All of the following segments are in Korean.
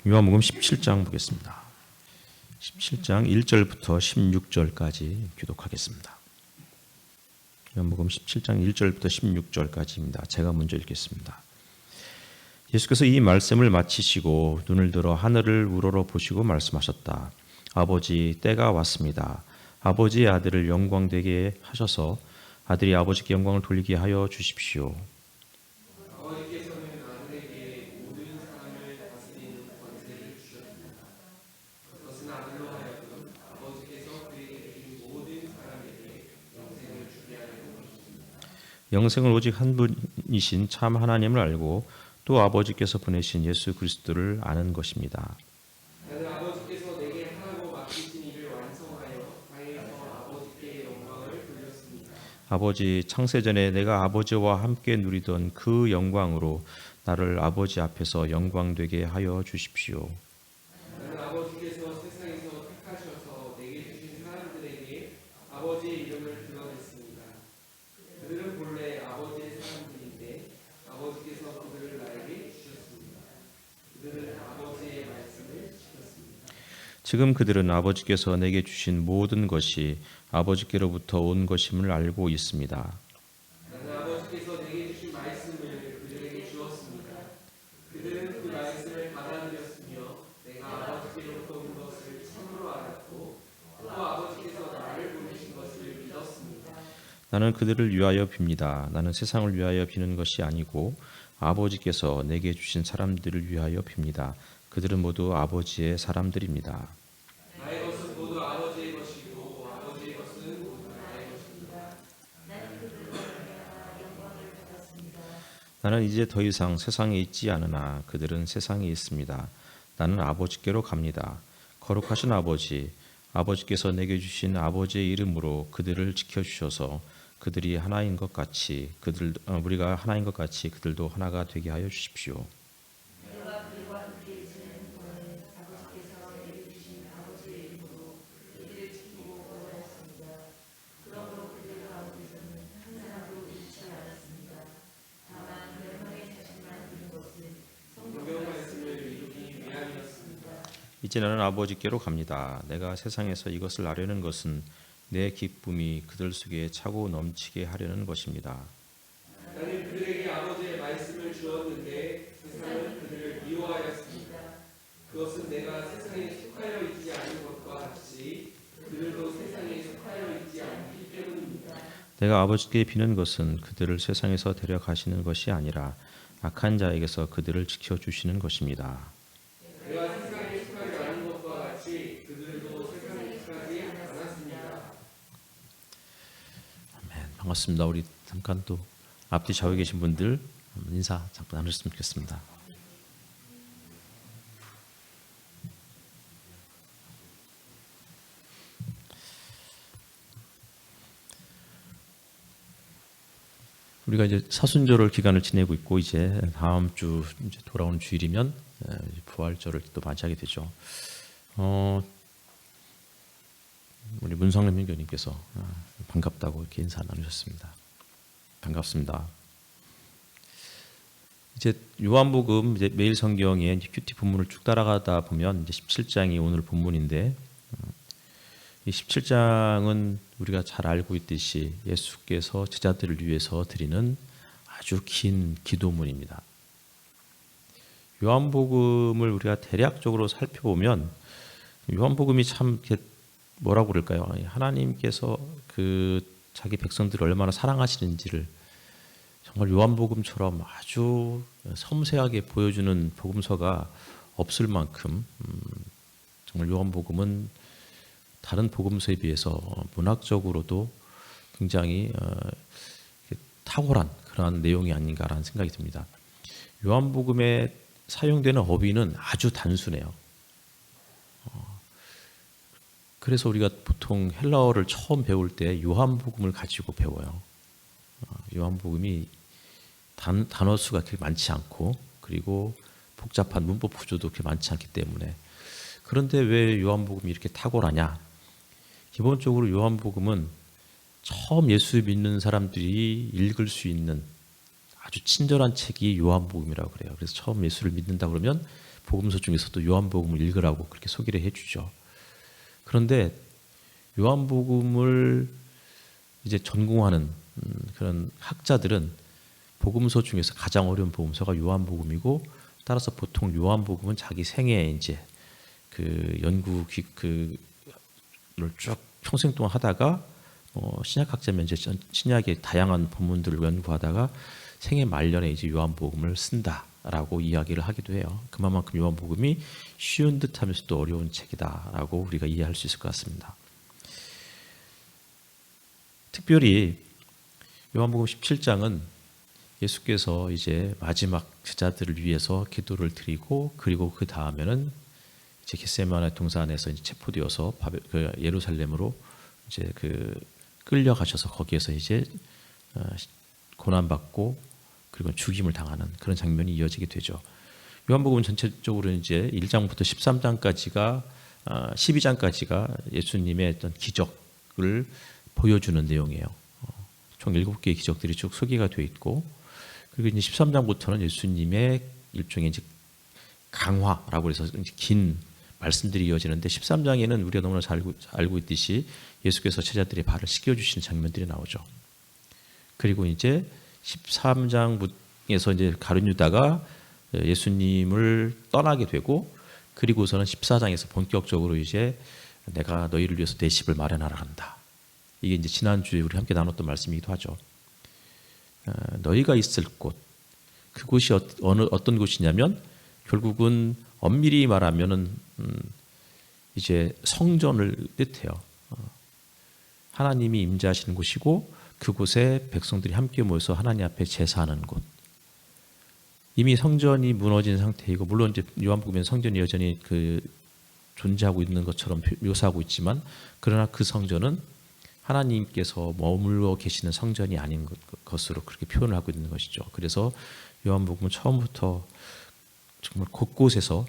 요한복음 17장 보겠습니다. 17장 1절부터 16절까지 교독하겠습니다. 요한복음 17장 1절부터 16절까지입니다. 제가 먼저 읽겠습니다. 예수께서 이 말씀을 마치시고 눈을 들어 하늘을 우러러 보시고 말씀하셨다. 아버지, 때가 왔습니다. 아버지의 아들을 영광되게 하셔서 아들이 아버지께 영광을 돌리게 하여 주십시오. 영생을 오직 한 분이신 참 하나님을 알고 또 아버지께서 보내신 예수 그리스도를 아는 것입니다. 나는 아버지께서 내게 하라고 맡기신 일을 완성하여 땅에서 아버지께 영광을 돌렸습니다. 아버지, 창세전에 내가 아버지와 함께 누리던 그 영광으로 나를 아버지 앞에서 영광되게 하여 주십시오. 나는 아버지께서 세상에서 택하셔서 내게 주신 사람들에게 아버지의 이름을 드러냈습니다. 그들은 본래 아버지의 사람들인데 아버지께서 그들을 나에게 주셨습니다. 그들은 아버지의 말씀을 지켰습니다. 지금 그들은 아버지께서 내게 주신 모든 것이 아버지께로부터 온 것임을 알고 있습니다. 나는 아버지께서 내게 주신 말씀을 그들에게 주었습니다. 그들은 그 말씀을 받아들였으며 내가 아버지께로부터 온 것을 참으로 알았고 또 아버지께서 나를 보내신 것을 믿었습니다. 나는 그들을 위하여 빕니다. 나는 세상을 위하여 비는 것이 아니고 아버지께서 내게 주신 사람들을 위하여 빕니다. 그들은 모두 아버지의 사람들입니다. 나의 것은 모두 아버지의 것이고 아버지의 것은 모두 나의 것입니다. 나는 이제 더 이상 세상에 있지 않으나 그들은 세상에 있습니다. 나는 아버지께로 갑니다. 거룩하신 아버지, 아버지께서 내게 주신 아버지의 이름으로 그들을 지켜주셔서 그들이 하나인 것 같이 우리가 하나인 것 같이 그들도 하나가 되게 하여 주십시오. 성경 말씀을 이루기 위함이었습니다. 이제 나는 아버지께로 갑니다. 내가 세상에서 이것을 아려는 것은 내 기쁨이 그들 속에 차고 넘치게 하려는 것입니다. 나는 그들에게 아버지의 말씀을 주었는데 세상은 그들을 미워하였습니다. 그것은 내가 세상에 속하여 있지 않은 것과 같이 그들도 세상에 속하여 있지 않기 때문입니다. 내가 아버지께 비는 것은 그들을 세상에서 데려가시는 것이 아니라 악한 자에게서 그들을 지켜주시는 것입니다. 내가 세상에 속하지 않은 것과 같이 그들도 세상에 속하지 않았습니다. 반갑습니다. 우리 잠깐 또 앞뒤 좌우에 계신 분들 인사 잠깐 나누셨으면 좋겠습니다. 우리가 이제 사순절 기간을 지내고 있고 이제 다음 주 이제 돌아오는 주일이면 부활절을 또 맞이하게 되죠. 우리 문성남 형교님께서 반갑다고 이렇게 인사 나누셨습니다. 반갑습니다. 이제 요한복음 이제 매일 성경에 큐티 본문을 쭉 따라가다 보면 이제 17장이 오늘 본문인데 이 17장은 우리가 잘 알고 있듯이 예수께서 제자들을 위해서 드리는 아주 긴 기도문입니다. 요한복음을 우리가 대략적으로 살펴보면 요한복음이 참 이렇게 뭐라고 그럴까요? 하나님께서 그 자기 백성들을 얼마나 사랑하시는지를 정말 요한복음처럼 아주 섬세하게 보여주는 복음서가 없을 만큼 정말 요한복음은 다른 복음서에 비해서 문학적으로도 굉장히 탁월한 그러한 내용이 아닌가라는 생각이 듭니다. 요한복음에 사용되는 어휘는 아주 단순해요. 그래서 우리가 보통 헬라어를 처음 배울 때 요한복음을 가지고 배워요. 요한복음이 단어 수가 그렇게 많지 않고 그리고 복잡한 문법 구조도 그렇게 많지 않기 때문에 그런데 왜 요한복음이 이렇게 탁월하냐? 기본적으로 요한복음은 처음 예수 믿는 사람들이 읽을 수 있는 아주 친절한 책이 요한복음이라고 그래요. 그래서 처음 예수를 믿는다 그러면 복음서 중에서도 요한복음을 읽으라고 그렇게 소개를 해주죠. 그런데 요한복음을 이제 전공하는 그런 학자들은 복음서 중에서 가장 어려운 복음서가 요한복음이고, 따라서 보통 요한복음은 자기 생애에 이제 그 연구 그를 쭉 평생 동안 하다가 신약학자면 이제 신약의 다양한 본문들을 연구하다가 생애 말년에 이제 요한복음을 쓴다라고 이야기를 하기도 해요. 그만큼 요한복음이 쉬운 듯하면서도 어려운 책이다라고 우리가 이해할 수 있을 것 같습니다. 특별히 요한복음 17장은 예수께서 이제 마지막 제자들을 위해서 기도를 드리고, 그리고 그 다음에는 이제 겟세마네 동산에서 이제 체포되어서 예루살렘으로 이제 끌려가셔서 거기에서 이제 고난받고 그리고 죽임을 당하는 그런 장면이 이어지게 되죠. 요한복음은 전체적으로 이제 1장부터 13장까지가 12장까지가 예수님의 어떤 기적을 보여주는 내용이에요. 총 7개의 기적들이 쭉 소개가 되어 있고, 그리고 이제 13장부터는 예수님의 일종의 이제 강화라고 해서 긴 말씀들이 이어지는데, 13장에는 우리가 너무나 잘 알고 있듯이 예수께서 제자들의 발을 씻겨주시는 장면들이 나오죠. 그리고 이제 13장에서 이제 가룟 유다가 예수님을 떠나게 되고, 그리고서는 14장에서 본격적으로 이제 내가 너희를 위해서 내 집을 마련하라 한다. 이게 이제 지난주에 우리 함께 나눴던 말씀이기도 하죠. 너희가 있을 곳, 그곳이 어떤 곳이냐면 결국은 엄밀히 말하면은 이제 성전을 뜻해요. 하나님이 임재하시는 곳이고, 그곳에 백성들이 함께 모여서 하나님 앞에 제사하는 곳. 이미 성전이 무너진 상태이고, 물론 이제 요한복음에는 성전이 여전히 존재하고 있는 것처럼 묘사하고 있지만, 그러나 그 성전은 하나님께서 머물러 계시는 성전이 아닌 것으로 그렇게 표현을 하고 있는 것이죠. 그래서 요한복음은 처음부터 정말 곳곳에서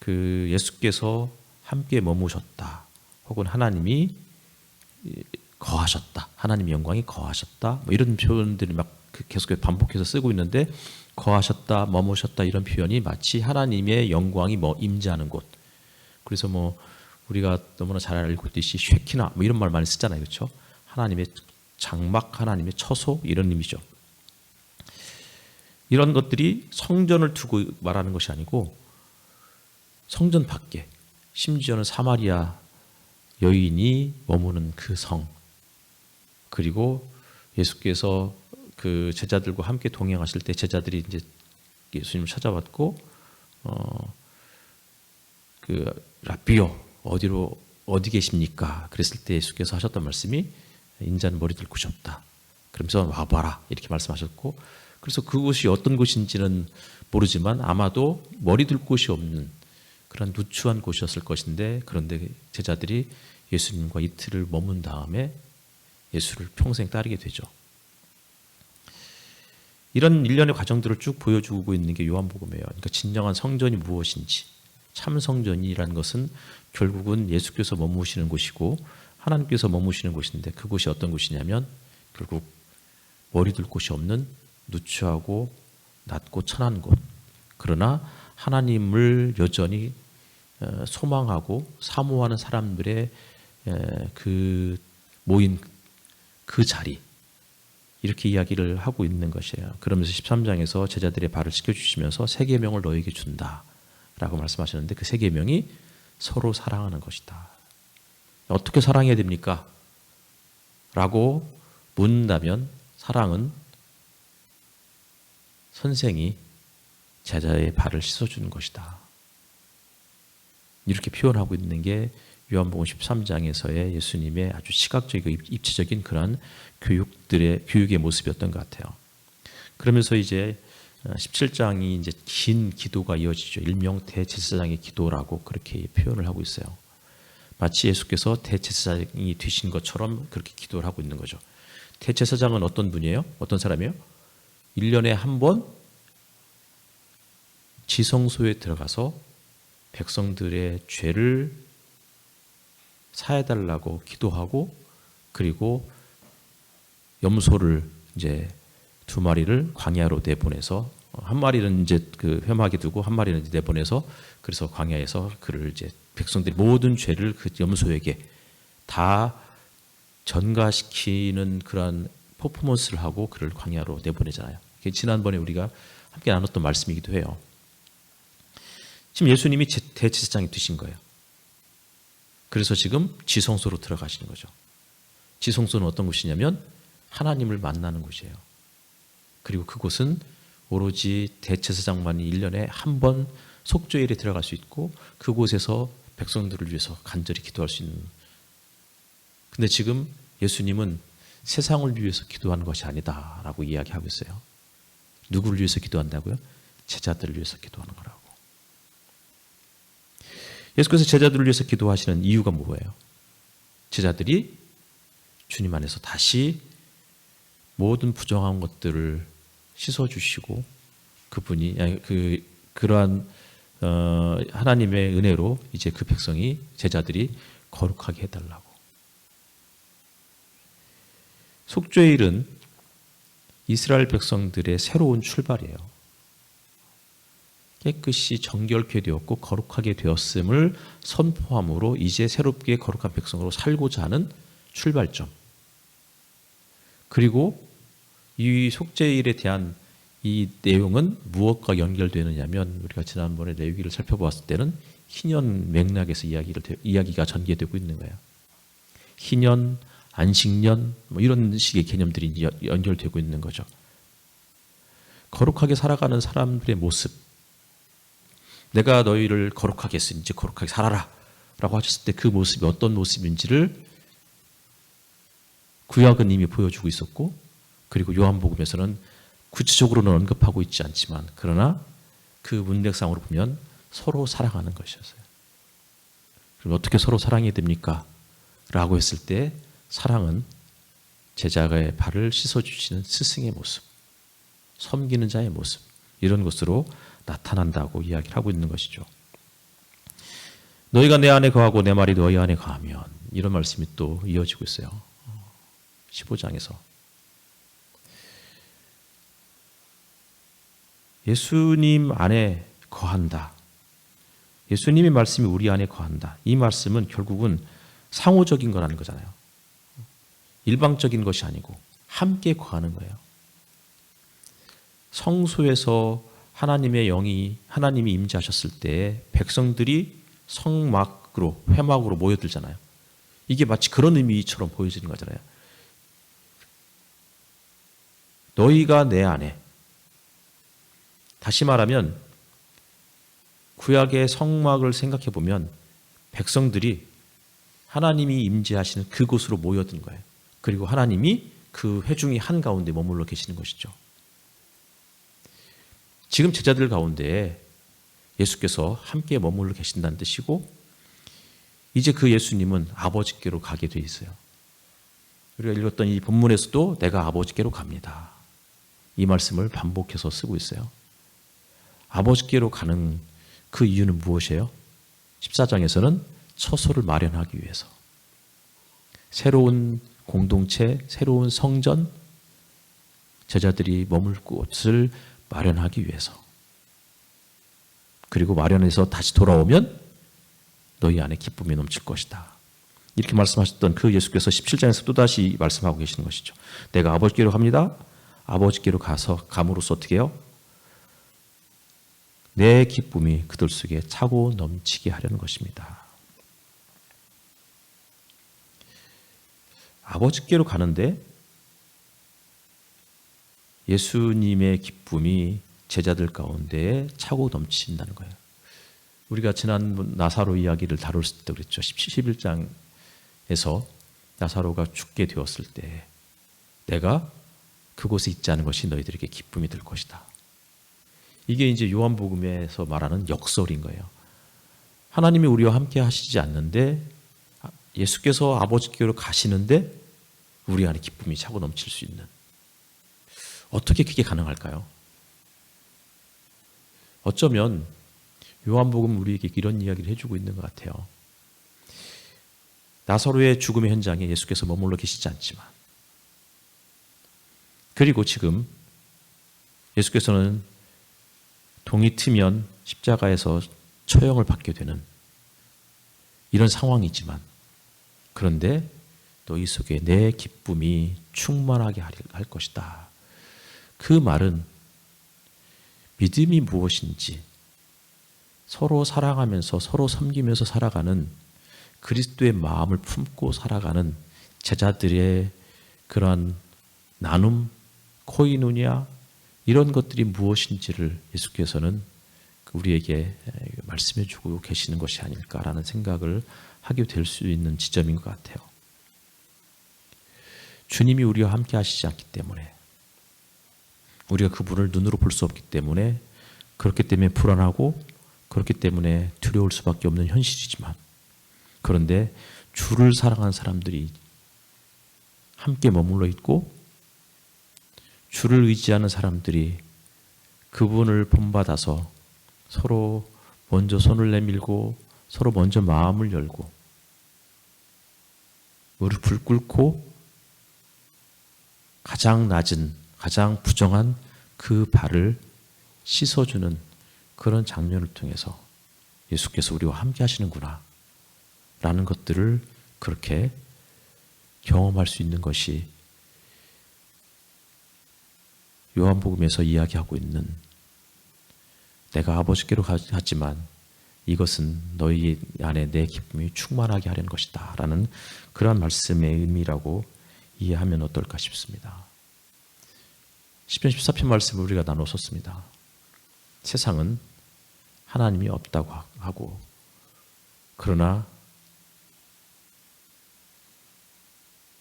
예수께서 함께 머무셨다, 혹은 하나님이 거하셨다, 하나님의 영광이 거하셨다, 뭐 이런 표현들이 막 계속 반복해서 쓰고 있는데, 거하셨다, 머무셨다 이런 표현이 마치 하나님의 영광이 임재하는 곳. 그래서 우리가 너무나 잘 알고 있듯이 쉐키나 이런 말 많이 쓰잖아요, 그렇죠? 하나님의 장막, 하나님의 처소 이런 의미죠. 이런 것들이 성전을 두고 말하는 것이 아니고 성전 밖에, 심지어는 사마리아 여인이 머무는 그 성, 그리고 예수께서 그 제자들과 함께 동행하실 때 제자들이 이제 예수님을 찾아왔고 라비요 어디 계십니까? 그랬을 때 예수께서 하셨던 말씀이 인자는 머리 들 곳이 없다. 그러면서 와봐라 이렇게 말씀하셨고, 그래서 그곳이 어떤 곳인지는 모르지만 아마도 머리 들 곳이 없는 그런 누추한 곳이었을 것인데, 그런데 제자들이 예수님과 이틀을 머문 다음에 예수를 평생 따르게 되죠. 이런 일련의 과정들을 쭉 보여주고 있는 게 요한복음이에요. 그러니까 진정한 성전이 무엇인지, 참 성전이라는 것은 결국은 예수께서 머무시는 곳이고 하나님께서 머무시는 곳인데, 그곳이 어떤 곳이냐면 결국 머리 둘 곳이 없는 누추하고 낮고 천한 곳, 그러나 하나님을 여전히 소망하고 사모하는 사람들의 모인 그 자리, 이렇게 이야기를 하고 있는 것이에요. 그러면서 13장에서 제자들의 발을 씻겨주시면서 세 계명을 너에게 준다 라고 말씀하시는데, 그 세 계명이 서로 사랑하는 것이다. 어떻게 사랑해야 됩니까? 라고 묻는다면 사랑은 선생이 제자의 발을 씻어주는 것이다. 이렇게 표현하고 있는 게 요한복음 13장에서의 예수님의 아주 시각적이고 입체적인 그런 교육의 모습이었던 것 같아요. 그러면서 이제 17장이 이제 긴 기도가 이어지죠. 일명 대제사장의 기도라고 그렇게 표현을 하고 있어요. 마치 예수께서 대제사장이 되신 것처럼 그렇게 기도를 하고 있는 거죠. 대제사장은 어떤 분이에요? 어떤 사람이에요? 1년에 한 번 지성소에 들어가서 백성들의 죄를 사해달라고 기도하고, 그리고 염소를 이제 2마리를 광야로 내보내서 한 마리는 이제 그 회막에 두고 한 마리는 이제 내보내서 그래서 광야에서 그를 이제 백성들이 모든 죄를 그 염소에게 다 전가시키는 그러한 퍼포먼스를 하고 그를 광야로 내보내잖아요. 지난번에 우리가 함께 나눴던 말씀이기도 해요. 지금 예수님이 대제사장이 되신 거예요. 그래서 지금 지성소로 들어가시는 거죠. 지성소는 어떤 곳이냐면 하나님을 만나는 곳이에요. 그리고 그곳은 오로지 대제사장만이 1년에 한 번 속죄일에 들어갈 수 있고 그곳에서 백성들을 위해서 간절히 기도할 수 있는. 근데 지금 예수님은 세상을 위해서 기도하는 것이 아니다라고 이야기하고 있어요. 누구를 위해서 기도한다고요? 제자들을 위해서 기도하는 거라고. 예수께서 제자들을 위해서 기도하시는 이유가 뭐예요? 제자들이 주님 안에서 다시 모든 부정한 것들을 씻어주시고 그분이 그러한 하나님의 은혜로 이제 그 백성이 제자들이 거룩하게 해달라고. 속죄일은 이스라엘 백성들의 새로운 출발이에요. 깨끗이 정결케 되었고 거룩하게 되었음을 선포함으로 이제 새롭게 거룩한 백성으로 살고자 하는 출발점. 그리고 이 속죄일에 대한 이 내용은 무엇과 연결되느냐면 우리가 지난번에 레위기를 살펴보았을 때는 희년 맥락에서 이야기가 전개되고 있는 거예요. 희년, 안식년 뭐 이런 식의 개념들이 연결되고 있는 거죠. 거룩하게 살아가는 사람들의 모습. 내가 너희를 거룩하게 했으니 이제 거룩하게 살아라 라고 하셨을 때 그 모습이 어떤 모습인지를 구약은 이미 보여주고 있었고 그리고 요한복음에서는 구체적으로는 언급하고 있지 않지만 그러나 그 문맥상으로 보면 서로 사랑하는 것이었어요. 그럼 어떻게 서로 사랑해야 됩니까? 라고 했을 때 사랑은 제자의 발을 씻어주시는 스승의 모습, 섬기는 자의 모습 이런 것으로 나타난다고 이야기를 하고 있는 것이죠. 너희가 내 안에 거하고 내 말이 너희 안에 거하면 이런 말씀이 또 이어지고 있어요. 15장에서 예수님 안에 거한다. 예수님의 말씀이 우리 안에 거한다. 이 말씀은 결국은 상호적인 거라는 거잖아요. 일방적인 것이 아니고 함께 거하는 거예요. 성소에서 하나님의 영이 하나님이 임재하셨을 때 백성들이 성막으로 회막으로 모여들잖아요. 이게 마치 그런 의미처럼 보여지는 거잖아요. 너희가 내 안에. 다시 말하면 구약의 성막을 생각해 보면 백성들이 하나님이 임재하시는 그곳으로 모여든 거예요. 그리고 하나님이 그 회중이 한가운데 머물러 계시는 것이죠. 지금 제자들 가운데 예수께서 함께 머물러 계신다는 뜻이고 이제 그 예수님은 아버지께로 가게 돼 있어요. 우리가 읽었던 이 본문에서도 내가 아버지께로 갑니다. 이 말씀을 반복해서 쓰고 있어요. 아버지께로 가는 그 이유는 무엇이에요? 14장에서는 처소를 마련하기 위해서. 새로운 공동체, 새로운 성전, 제자들이 머물 곳을 마련하기 위해서. 그리고 마련해서 다시 돌아오면 너희 안에 기쁨이 넘칠 것이다. 이렇게 말씀하셨던 그 예수께서 17장에서 또다시 말씀하고 계시는 것이죠. 내가 아버지께로 갑니다. 아버지께로 감으로써 어떻게 해요? 내 기쁨이 그들 속에 차고 넘치게 하려는 것입니다. 아버지께로 가는데 예수님의 기쁨이 제자들 가운데 차고 넘친다는 거예요. 우리가 지난 나사로 이야기를 다뤘을 때 그랬죠. 11장에서 나사로가 죽게 되었을 때 내가 그곳에 있지 않은 것이 너희들에게 기쁨이 될 것이다. 이게 이제 요한복음에서 말하는 역설인 거예요. 하나님이 우리와 함께 하시지 않는데 예수께서 아버지께로 가시는데 우리 안에 기쁨이 차고 넘칠 수 있는. 어떻게 그게 가능할까요? 어쩌면 요한복음 우리에게 이런 이야기를 해주고 있는 것 같아요. 나사로의 죽음의 현장에 예수께서 머물러 계시지 않지만 그리고 지금 예수께서는 동이 트면 십자가에서 처형을 받게 되는 이런 상황이지만, 그런데 또 이 속에 내 기쁨이 충만하게 할 것이다. 그 말은 믿음이 무엇인지, 서로 사랑하면서 서로 섬기면서 살아가는 그리스도의 마음을 품고 살아가는 제자들의 그러한 나눔, 코이누냐, 이런 것들이 무엇인지를 예수께서는 우리에게 말씀해 주고 계시는 것이 아닐까라는 생각을 하게 될 수 있는 지점인 것 같아요. 주님이 우리와 함께 하시지 않기 때문에, 우리가 그분을 눈으로 볼 수 없기 때문에, 그렇기 때문에 불안하고 그렇기 때문에 두려울 수밖에 없는 현실이지만, 그런데 주를 사랑하는 사람들이 함께 머물러 있고 주를 의지하는 사람들이 그분을 본받아서 서로 먼저 손을 내밀고 서로 먼저 마음을 열고 무릎을 꿇고 가장 낮은, 가장 부정한 그 발을 씻어주는 그런 장면을 통해서 예수께서 우리와 함께 하시는구나 라는 것들을 그렇게 경험할 수 있는 것이 요한복음에서 이야기하고 있는, 내가 아버지께로 갔지만 이것은 너희 안에 내 기쁨이 충만하게 하려는 것이다 라는 그런 말씀의 의미라고 이해하면 어떨까 싶습니다. 시편 14편 말씀을 우리가 나눴었습니다. 세상은 하나님이 없다고 하고, 그러나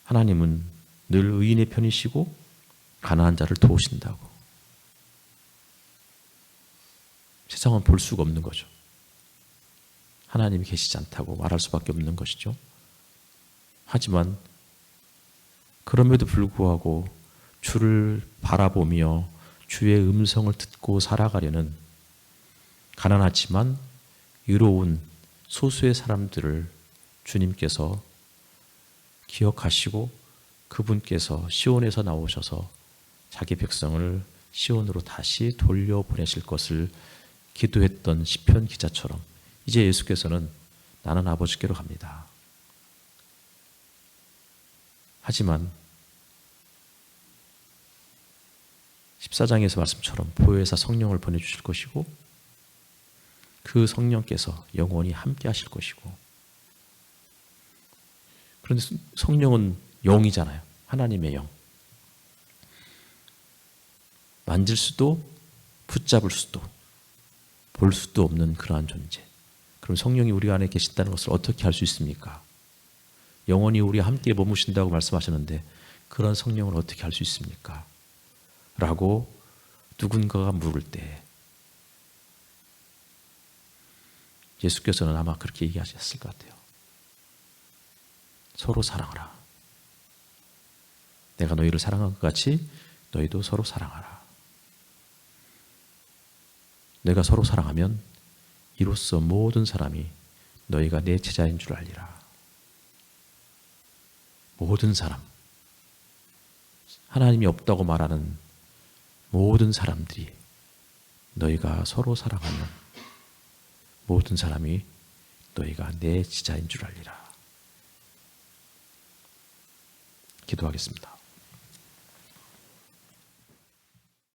하나님은 늘 의인의 편이시고 가난한 자를 도우신다고. 세상은 볼 수가 없는 거죠. 하나님이 계시지 않다고 말할 수밖에 없는 것이죠. 하지만 그럼에도 불구하고 주를 바라보며 주의 음성을 듣고 살아가려는 가난하지만 의로운 소수의 사람들을 주님께서 기억하시고 그분께서 시온에서 나오셔서 자기 백성을 시온으로 다시 돌려보내실 것을 기도했던 시편 기자처럼 이제 예수께서는 나는 아버지께로 갑니다. 하지만 14장에서 말씀처럼 보혜사 성령을 보내주실 것이고 그 성령께서 영원히 함께 하실 것이고, 그런데 성령은 영이잖아요. 하나님의 영. 만질 수도 붙잡을 수도 볼 수도 없는 그러한 존재. 그럼 성령이 우리 안에 계신다는 것을 어떻게 알 수 있습니까? 영원히 우리와 함께 머무신다고 말씀하셨는데 그런 성령을 어떻게 알 수 있습니까? 라고 누군가가 물을 때 예수께서는 아마 그렇게 얘기하셨을 것 같아요. 서로 사랑하라. 내가 너희를 사랑한 것 같이 너희도 서로 사랑하라. 내가 서로 사랑하면 이로써 모든 사람이 너희가 내 제자인 줄 알리라. 모든 사람, 하나님이 없다고 말하는 모든 사람들이 너희가 서로 사랑하면 모든 사람이 너희가 내 제자인 줄 알리라. 기도하겠습니다.